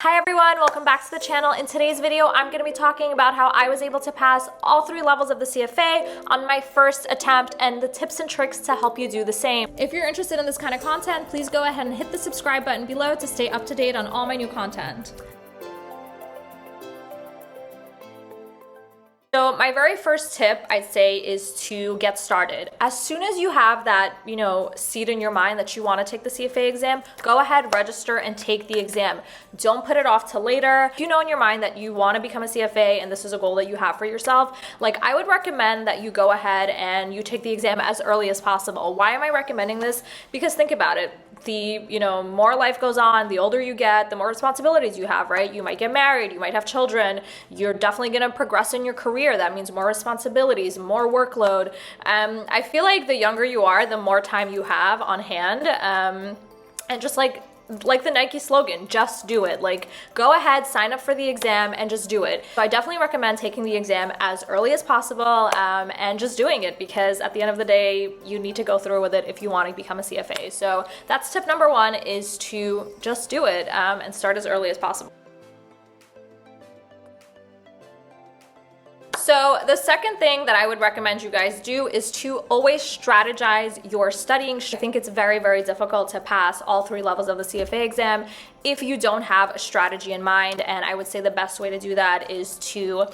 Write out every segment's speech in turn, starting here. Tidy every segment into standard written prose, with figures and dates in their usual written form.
Hi everyone, welcome back to the channel. In today's video, I'm going to be talking about how I was able to pass all 3 levels of the CFA on my first attempt and the tips and tricks to help you do the same. If you're interested in this kind of content, please go ahead and hit the subscribe button below to stay up to date on all my new content. So my very first tip, I'd say, is to get started. As soon as you have that, seed in your mind that you want to take the CFA exam, go ahead, register, and take the exam. Don't put it off till later. If you know in your mind that you want to become a CFA and this is a goal that you have for yourself, I would recommend that you go ahead and you take the exam as early as possible. Why am I recommending this? Because think about it. The more life goes on, the older you get, the more responsibilities you have, right? You might get married, you might have children, you're definitely going to progress in your career. That means more responsibilities, more workload. I feel like the younger you are, the more time you have on hand. And just like the Nike slogan, just do it. Go ahead, sign up for the exam and just do it. So I definitely recommend taking the exam as early as possible and just doing it, because at the end of the day, you need to go through with it if you want to become a CFA. So that's tip number 1, is to just do it and start as early as possible. So the second thing that I would recommend you guys do is to always strategize your studying. I think it's very, very difficult to pass all 3 levels of the CFA exam if you don't have a strategy in mind. And I would say the best way to do that is to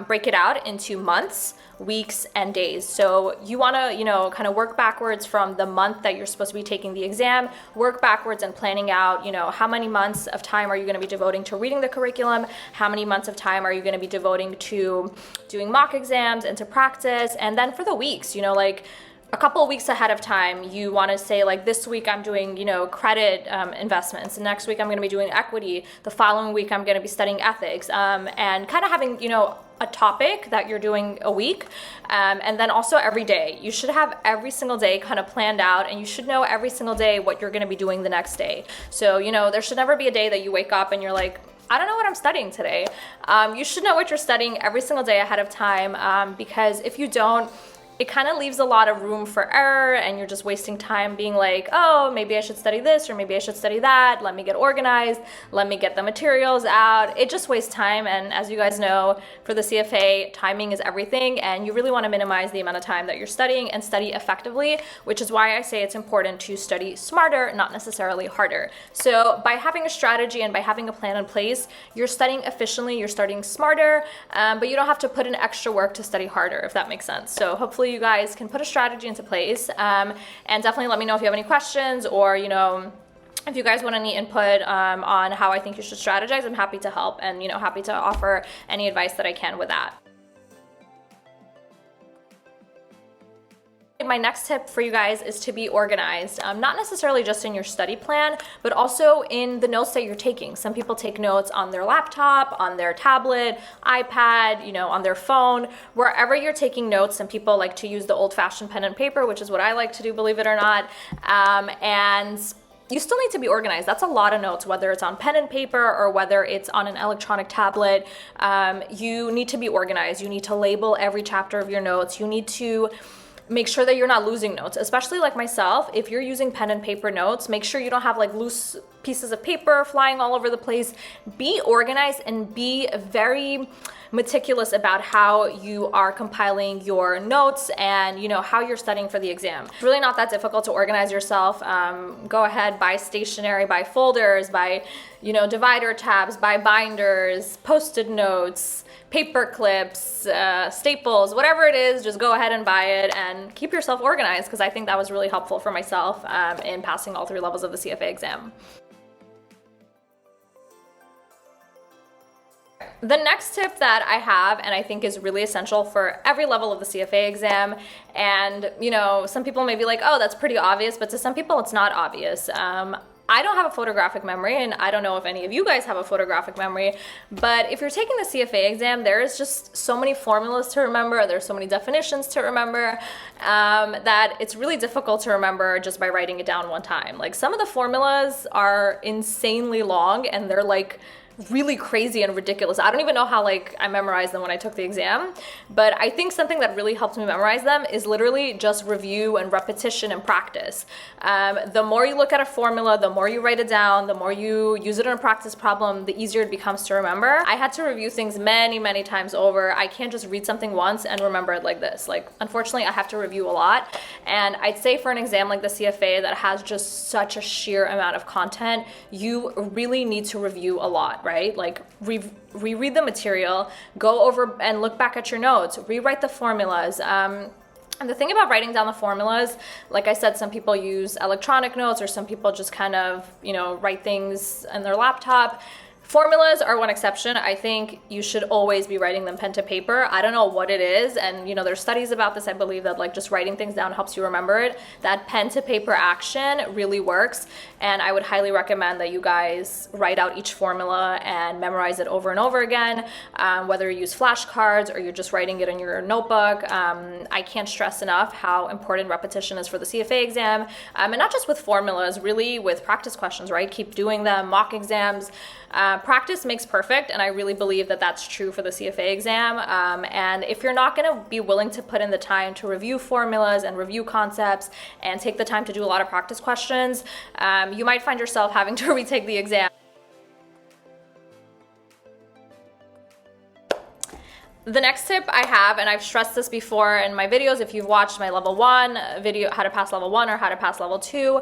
break it out into months, weeks, and days. So you want to, kind of work backwards from the month that you're supposed to be taking the exam, work backwards and planning out, how many months of time are you going to be devoting to reading the curriculum? How many months of time are you going to be devoting to doing mock exams and to practice? And then for the weeks, a couple of weeks ahead of time, you want to say, this week I'm doing, credit investments. And next week I'm going to be doing equity. The following week I'm going to be studying ethics, and kind of having, a topic that you're doing a week. And then also every day. You should have every single day kind of planned out, and you should know every single day what you're going to be doing the next day. So, there should never be a day that you wake up and you're like, I don't know what I'm studying today. You should know what you're studying every single day ahead of time, because if you don't, it kind of leaves a lot of room for error, and you're just wasting time being like, oh, maybe I should study this or maybe I should study that. Let me get organized. Let me get the materials out. It just wastes time. And as you guys know, for the CFA, timing is everything, and you really want to minimize the amount of time that you're studying and study effectively, which is why I say it's important to study smarter, not necessarily harder. So by having a strategy and by having a plan in place, you're studying efficiently, you're studying smarter, but you don't have to put in extra work to study harder, if that makes sense. So hopefully you guys can put a strategy into place, and definitely let me know if you have any questions, or if you guys want any input on how I think you should strategize. I'm happy to help, and happy to offer any advice that I can with that. My next tip for you guys is to be organized, not necessarily just in your study plan, but also in the notes that you're taking. Some people take notes on their laptop, on their tablet, iPad, on their phone, wherever you're taking notes. Some people like to use the old-fashioned pen and paper, which is what I like to do, believe it or not. And you still need to be organized. That's a lot of notes, whether it's on pen and paper or whether it's on an electronic tablet. You need to be organized. You need to label every chapter of your notes. You need to make sure that you're not losing notes, especially like myself. If you're using pen and paper notes, make sure you don't have loose pieces of paper flying all over the place. Be organized and be very meticulous about how you are compiling your notes and how you're studying for the exam. It's really not that difficult to organize yourself. Go ahead, buy stationery, buy folders, buy divider tabs, buy binders, post-it notes, paper clips, staples, whatever it is. Just go ahead and buy it and keep yourself organized, because I think that was really helpful for myself in passing all 3 levels of the CFA exam. The next tip that I have, and I think is really essential for every level of the CFA exam, and some people may be like, oh, that's pretty obvious, but to some people it's not obvious. I don't have a photographic memory, and I don't know if any of you guys have a photographic memory, but if you're taking the CFA exam, there is just so many formulas to remember, there's so many definitions to remember, that it's really difficult to remember just by writing it down one time. Some of the formulas are insanely long, and they're really crazy and ridiculous. I don't even know how like I memorized them when I took the exam, but I think something that really helps me memorize them is literally just review and repetition and practice. The more you look at a formula, the more you write it down, the more you use it in a practice problem, the easier it becomes to remember. I had to review things many times over. I can't just read something once and remember it like this. Like, unfortunately, I have to review a lot. And I'd say for an exam like the CFA that has just such a sheer amount of content, you really need to review a lot, right? Like, reread the material, go over and look back at your notes, rewrite the formulas. And the thing about writing down the formulas, like I said, some people use electronic notes or some people just kind of, write things on their laptop. Formulas are one exception. I think you should always be writing them pen to paper. I don't know what it is, and there's studies about this. I believe that like just writing things down helps you remember it. That pen to paper action really works, and I would highly recommend that you guys write out each formula and memorize it over and over again, whether you use flashcards or you're just writing it in your notebook. I can't stress enough how important repetition is for the CFA exam, and not just with formulas, really with practice questions, right? Keep doing them, mock exams. Practice makes perfect, and I really believe that that's true for the CFA exam. And if you're not going to be willing to put in the time to review formulas and review concepts and take the time to do a lot of practice questions, you might find yourself having to retake the exam. The next tip I have, and I've stressed this before in my videos, if you've watched my level 1 video, how to pass level 1 or how to pass level 2,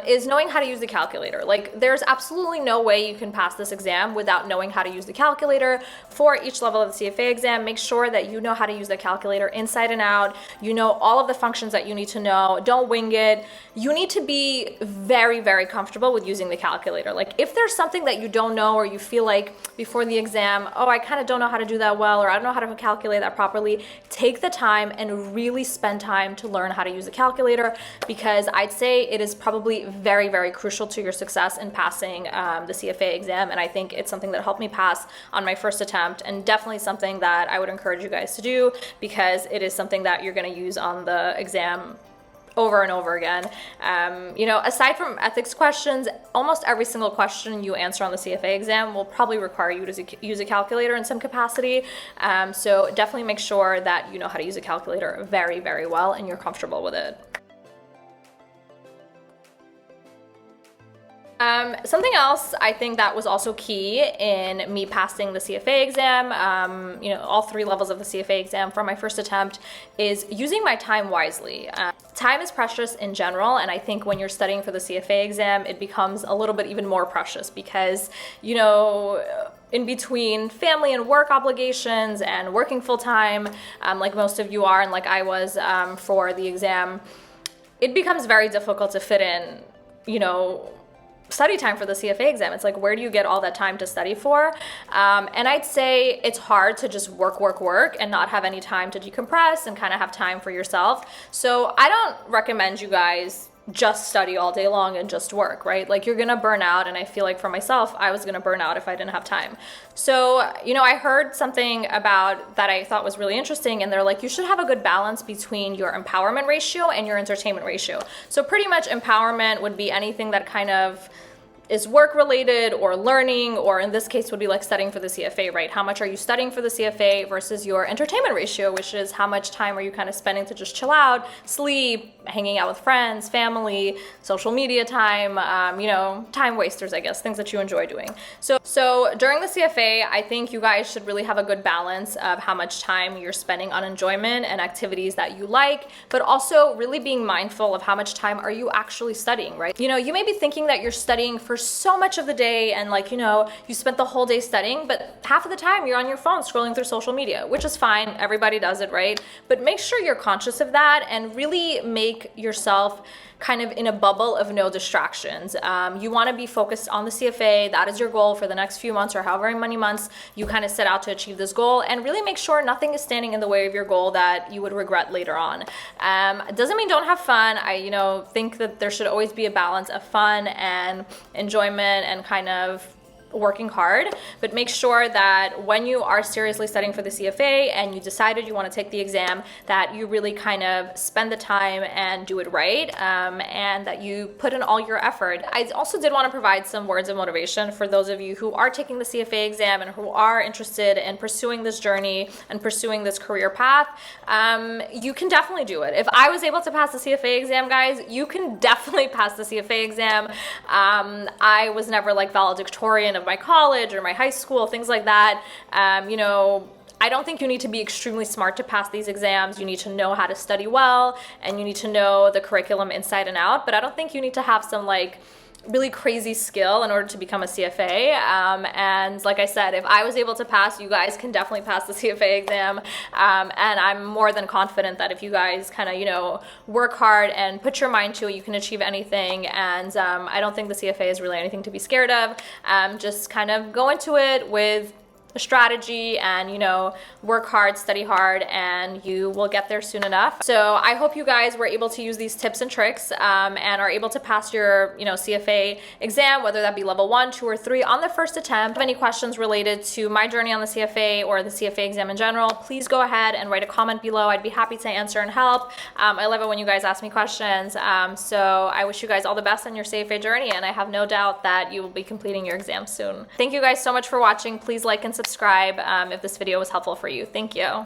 is knowing how to use the calculator. Like, there's absolutely no way you can pass this exam without knowing how to use the calculator. For each level of the CFA exam, make sure that you know how to use the calculator inside and out. You know all of the functions that you need to know. Don't wing it. You need to be very comfortable with using the calculator. Like, if there's something that you don't know or you feel like before the exam, oh, I kind of don't know how to do that well, or I don't know how to calculate that properly, take the time and really spend time to learn how to use a calculator, because I'd say it is probably very crucial to your success in passing the CFA exam. And I think it's something that helped me pass on my first attempt, and definitely something that I would encourage you guys to do, because it is something that you're going to use on the exam over and over again. Aside from ethics questions, almost every single question you answer on the CFA exam will probably require you to use a calculator in some capacity. So definitely make sure that you know how to use a calculator very well and you're comfortable with it. Something else I think that was also key in me passing the CFA exam, all 3 levels of the CFA exam for my first attempt, is using my time wisely. Time is precious in general, and I think when you're studying for the CFA exam, it becomes a little bit even more precious because, in between family and work obligations and working full time, like most of you are and like I was for the exam, it becomes very difficult to fit in, study time for the CFA exam. It's like, where do you get all that time to study for? And I'd say it's hard to just work and not have any time to decompress and kind of have time for yourself. So I don't recommend you guys just study all day long and just work, right? Like, you're gonna burn out, and I feel like for myself, I was gonna burn out if I didn't have time. So, I heard something about that I thought was really interesting, and they're like, you should have a good balance between your empowerment ratio and your entertainment ratio. So pretty much empowerment would be anything that kind of is work related or learning, or in this case would be like studying for the CFA, right? How much are you studying for the CFA versus your entertainment ratio, which is how much time are you kind of spending to just chill out, sleep, hanging out with friends, family, social media time, time wasters, I guess, things that you enjoy doing. So during the CFA, I think you guys should really have a good balance of how much time you're spending on enjoyment and activities that you like, but also really being mindful of how much time are you actually studying, right? You may be thinking that you're studying for so much of the day and you spent the whole day studying, but half of the time you're on your phone scrolling through social media, which is fine. Everybody does it, right? But make sure you're conscious of that and really make yourself kind of in a bubble of no distractions. You want to be focused on the CFA. That is your goal for the next few months or however many months you kind of set out to achieve this goal, and really make sure nothing is standing in the way of your goal that you would regret later on. It doesn't mean don't have fun. I think that there should always be a balance of fun and enjoyment and kind of working hard, but make sure that when you are seriously studying for the CFA and you decided you want to take the exam, that you really kind of spend the time and do it right, and that you put in all your effort. I also did want to provide some words of motivation for those of you who are taking the CFA exam and who are interested in pursuing this journey and pursuing this career path. You can definitely do it. If I was able to pass the CFA exam, guys, you can definitely pass the CFA exam. I was never like valedictorian of my college or my high school, things like that. You know, I don't think you need to be extremely smart to pass these exams. You need to know how to study well, and you need to know the curriculum inside and out, but I don't think you need to have some like really crazy skill in order to become a CFA. And like I said, if I was able to pass, you guys can definitely pass the CFA exam. And I'm more than confident that if you guys kind of, you know, work hard and put your mind to it, you can achieve anything. And I don't think the CFA is really anything to be scared of. Just kind of go into it with a strategy and, you know, work hard, study hard, and you will get there soon enough. So I hope you guys were able to use these tips and tricks and are able to pass your, you know, CFA exam, whether that be level 1, 2, or 3 on the first attempt. If you have any questions related to my journey on the CFA or the CFA exam in general, please go ahead and write a comment below. I'd be happy to answer and help. I love it when you guys ask me questions. So I wish you guys all the best on your CFA journey, and I have no doubt that you will be completing your exam soon. Thank you guys so much for watching. Please like and subscribe if this video was helpful for you. Thank you.